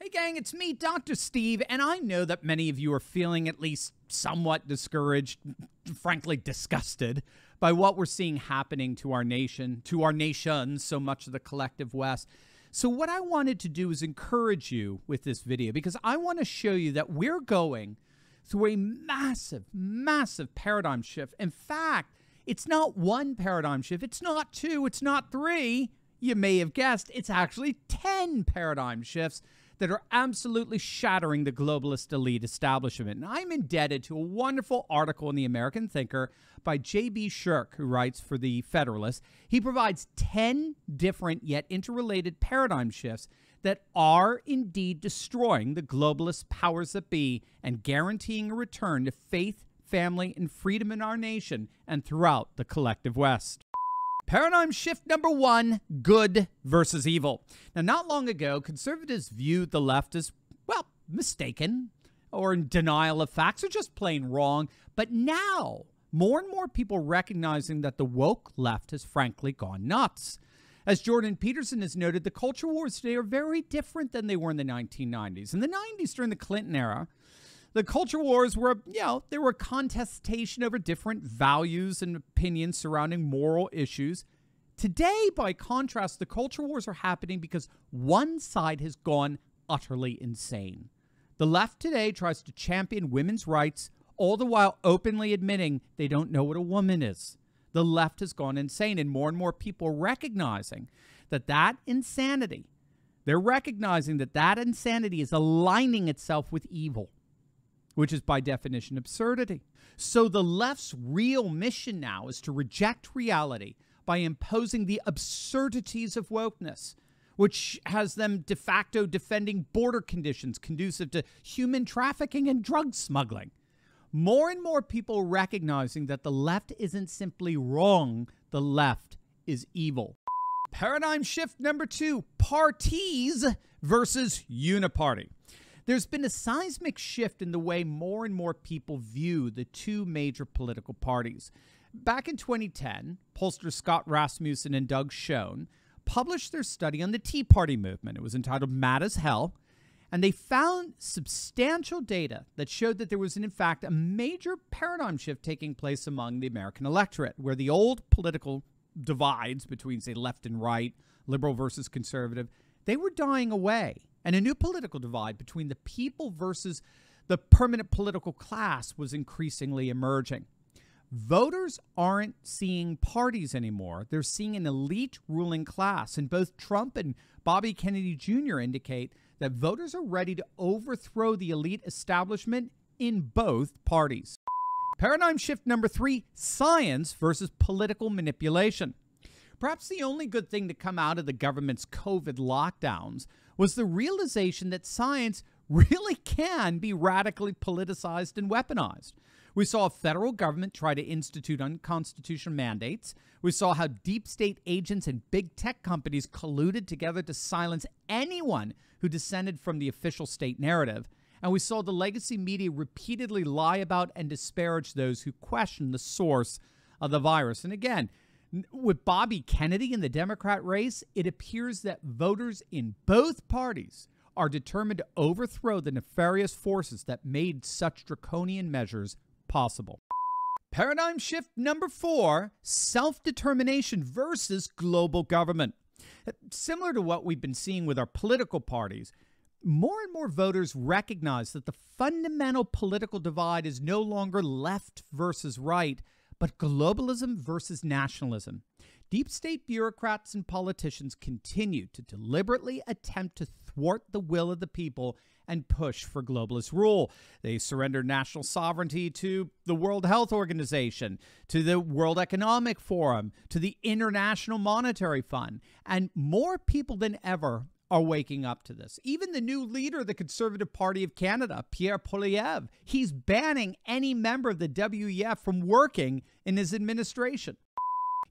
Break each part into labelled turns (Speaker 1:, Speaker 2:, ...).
Speaker 1: Hey gang, it's me, Dr. Steve, and I know that many of you are feeling at least somewhat discouraged, frankly disgusted, by what we're seeing happening to our nation, so much of the collective West. So what I wanted to do is encourage you with this video, because I want to show you that we're going through a massive, massive paradigm shift. In fact, it's not one paradigm shift, it's not two, it's not three. You may have guessed, it's actually 10 paradigm shifts that are absolutely shattering the globalist elite establishment. And I'm indebted to a wonderful article in the American Thinker by J.B. Shirk, who writes for the Federalist. He provides 10 different yet interrelated paradigm shifts that are indeed destroying the globalist powers that be and guaranteeing a return to faith, family, and freedom in our nation and throughout the collective West. Paradigm shift number one, good versus evil. Now, not long ago, conservatives viewed the left as, well, mistaken or in denial of facts or just plain wrong. But now, more and more people recognizing that the woke left has frankly gone nuts. As Jordan Peterson has noted, the culture wars today are very different than they were in the 1990s. In the 90s, during the Clinton era, the culture wars were, there were contestation over different values and opinions surrounding moral issues. Today, by contrast, the culture wars are happening because one side has gone utterly insane. The left today tries to champion women's rights, all the while openly admitting they don't know what a woman is. The left has gone insane, and more people are recognizing that insanity, they're recognizing that insanity is aligning itself with evil, which is by definition absurdity. So the left's real mission now is to reject reality by imposing the absurdities of wokeness, which has them de facto defending border conditions conducive to human trafficking and drug smuggling. More and more people recognizing that the left isn't simply wrong, the left is evil. Paradigm shift number two, parties versus Uniparty. There's been a seismic shift in the way more and more people view the two major political parties. Back in 2010, pollsters Scott Rasmussen and Doug Schoen published their study on the Tea Party movement. It was entitled Mad as Hell, and they found substantial data that showed that there was, in fact, a major paradigm shift taking place among the American electorate, where the old political divides between, say, left and right, liberal versus conservative, they were dying away. And a new political divide between the people versus the permanent political class was increasingly emerging. Voters aren't seeing parties anymore. They're seeing an elite ruling class. And both Trump and Bobby Kennedy Jr. indicate that voters are ready to overthrow the elite establishment in both parties. Paradigm shift number three, science versus political manipulation. Perhaps the only good thing to come out of the government's COVID lockdowns was the realization that science really can be radically politicized and weaponized. We saw a federal government try to institute unconstitutional mandates. We saw how deep state agents and big tech companies colluded together to silence anyone who dissented from the official state narrative. And we saw the legacy media repeatedly lie about and disparage those who question the source of the virus. And again, with Bobby Kennedy in the Democrat race, it appears that voters in both parties are determined to overthrow the nefarious forces that made such draconian measures possible. Paradigm shift number four, self-determination versus global government. Similar to what we've been seeing with our political parties, more and more voters recognize that the fundamental political divide is no longer left versus right, but globalism versus nationalism. Deep state bureaucrats and politicians continue to deliberately attempt to thwart the will of the people and push for globalist rule. They surrender national sovereignty to the World Health Organization, to the World Economic Forum, to the International Monetary Fund. And more people than ever are waking up to this. Even the new leader of the Conservative Party of Canada, Pierre Poilievre, he's banning any member of the WEF from working in his administration.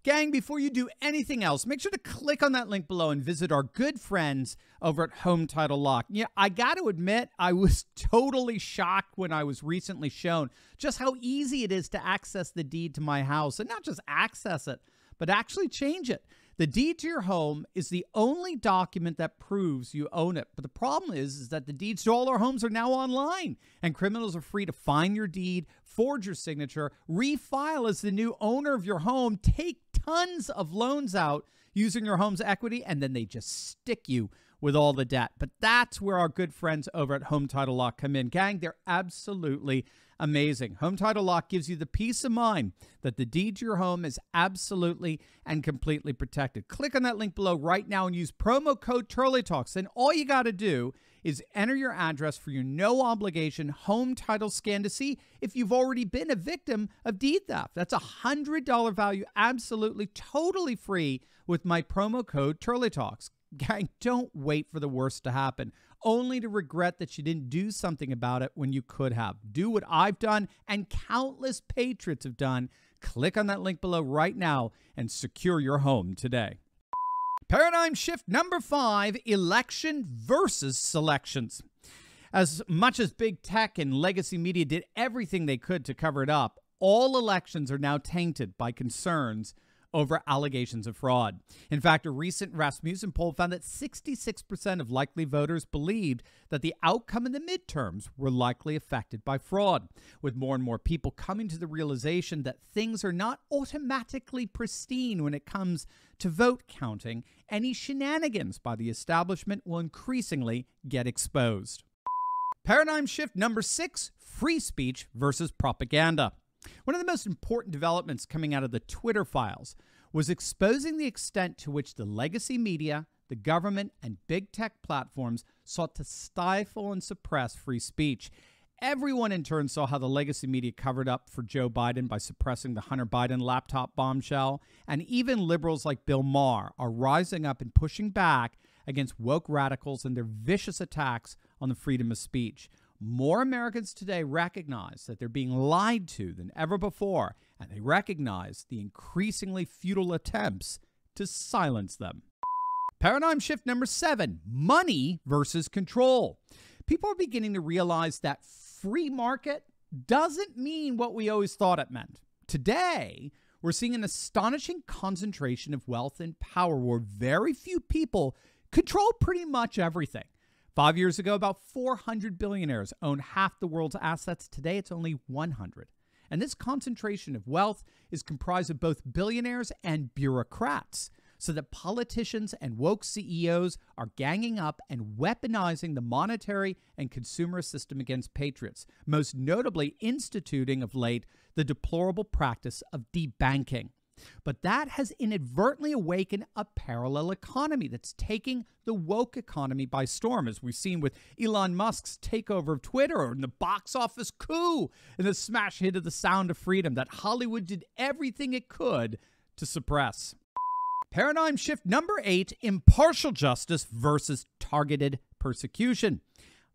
Speaker 1: Gang, before you do anything else, make sure to click on that link below and visit our good friends over at Home Title Lock. Yeah, I got to admit, I was totally shocked when I was recently shown just how easy it is to access the deed to my house. And not just access it, but actually change it. The deed to your home is the only document that proves you own it. But the problem is that the deeds to all our homes are now online, and criminals are free to find your deed, forge your signature, refile as the new owner of your home, take tons of loans out using your home's equity, and then they just stick you with all the debt. But that's where our good friends over at Home Title Lock come in. Gang, they're absolutely amazing. Home Title Lock gives you the peace of mind that the deed to your home is absolutely and completely protected. Click on that link below right now and use promo code TurleyTalks. Then all you got to do is enter your address for your no-obligation home title scan to see if you've already been a victim of deed theft. That's a $100 value, absolutely, totally free with my promo code TurleyTalks. Gang, don't wait for the worst to happen, only to regret that you didn't do something about it when you could have. Do what I've done and countless patriots have done. Click on that link below right now and secure your home today. Paradigm shift number 5, election versus selections. As much as big tech and legacy media did everything they could to cover it up, all elections are now tainted by concerns over allegations of fraud. In fact, a recent Rasmussen poll found that 66% of likely voters believed that the outcome in the midterms were likely affected by fraud, with more and more people coming to the realization that things are not automatically pristine when it comes to vote counting. Any shenanigans by the establishment will increasingly get exposed. Paradigm shift number 6, free speech versus propaganda. One of the most important developments coming out of the Twitter files was exposing the extent to which the legacy media, the government, and big tech platforms sought to stifle and suppress free speech. Everyone in turn saw how the legacy media covered up for Joe Biden by suppressing the Hunter Biden laptop bombshell, and even liberals like Bill Maher are rising up and pushing back against woke radicals and their vicious attacks on the freedom of speech. More Americans today recognize that they're being lied to than ever before, and they recognize the increasingly futile attempts to silence them. Paradigm shift number 7, money versus control. People are beginning to realize that free market doesn't mean what we always thought it meant. Today, we're seeing an astonishing concentration of wealth and power where very few people control pretty much everything. 5 years ago, about 400 billionaires owned half the world's assets. Today, it's only 100. And this concentration of wealth is comprised of both billionaires and bureaucrats, so that politicians and woke CEOs are ganging up and weaponizing the monetary and consumer system against patriots, most notably instituting of late the deplorable practice of debanking. But that has inadvertently awakened a parallel economy that's taking the woke economy by storm, as we've seen with Elon Musk's takeover of Twitter, and the box office coup, and the smash hit of The Sound of Freedom that Hollywood did everything it could to suppress. Paradigm shift number 8, impartial justice versus targeted persecution.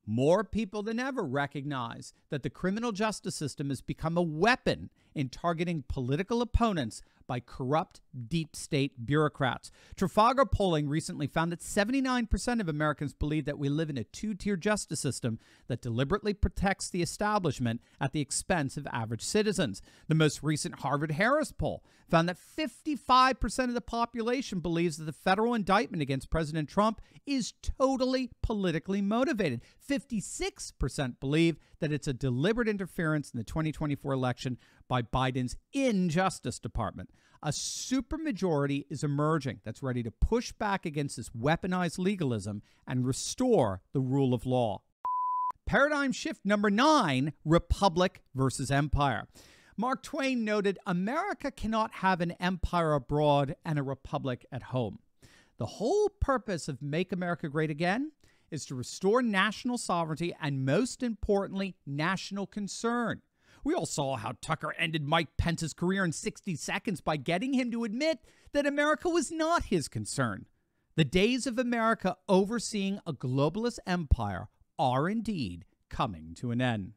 Speaker 1: More people than ever recognize that the criminal justice system has become a weapon in targeting political opponents by corrupt deep state bureaucrats. Trafalgar polling recently found that 79% of Americans believe that we live in a two-tier justice system that deliberately protects the establishment at the expense of average citizens. The most recent Harvard-Harris poll found that 55% of the population believes that the federal indictment against President Trump is totally politically motivated. 56% believe that it's a deliberate interference in the 2024 election by Biden's Justice Department. A supermajority is emerging that's ready to push back against this weaponized legalism and restore the rule of law. Paradigm shift number 9, republic versus empire. Mark Twain noted, America cannot have an empire abroad and a republic at home. The whole purpose of Make America Great Again is to restore national sovereignty and, most importantly, national concern. We all saw how Tucker ended Mike Pence's career in 60 seconds by getting him to admit that America was not his concern. The days of America overseeing a globalist empire are indeed coming to an end.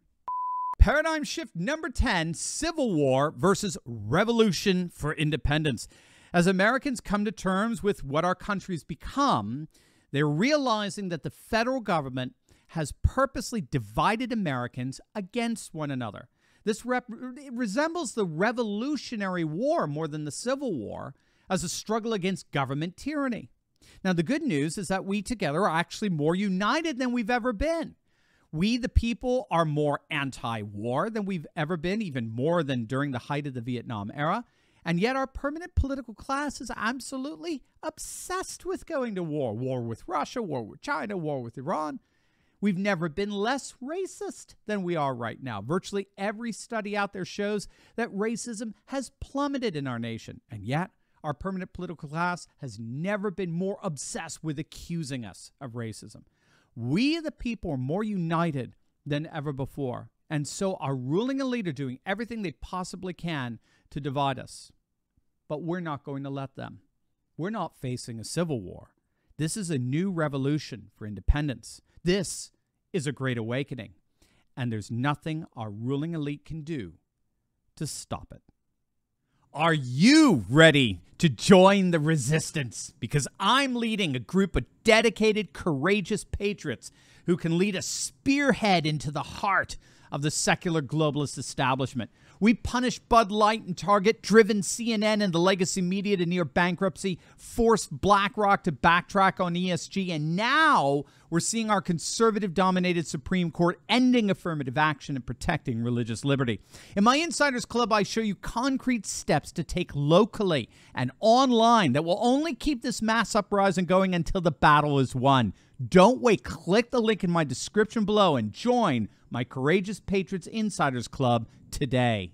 Speaker 1: Paradigm shift number 10, Civil War versus Revolution for Independence. As Americans come to terms with what our country's become, they're realizing that the federal government has purposely divided Americans against one another. This resembles the Revolutionary War more than the Civil War, as a struggle against government tyranny. Now, the good news is that we together are actually more united than we've ever been. We, the people, are more anti-war than we've ever been, even more than during the height of the Vietnam era. And yet our permanent political class is absolutely obsessed with going to war. War with Russia, war with China, war with Iran. We've never been less racist than we are right now. Virtually every study out there shows that racism has plummeted in our nation. And yet our permanent political class has never been more obsessed with accusing us of racism. We, the people, are more united than ever before. And so are ruling elite are doing everything they possibly can to divide us. But we're not going to let them. We're not facing a civil war. This is a new revolution for independence. This is a great awakening. And there's nothing our ruling elite can do to stop it. Are you ready to join the resistance? Because I'm leading a group of dedicated, courageous patriots who can lead a spearhead into the heart of the secular globalist establishment. We punished Bud Light and Target, driven CNN and the legacy media to near bankruptcy, forced BlackRock to backtrack on ESG, and now we're seeing our conservative-dominated Supreme Court ending affirmative action and protecting religious liberty. In my Insiders Club, I show you concrete steps to take locally and online that will only keep this mass uprising going until the battle is won. Don't wait. Click the link in my description below and join my Courageous Patriots Insiders Club today.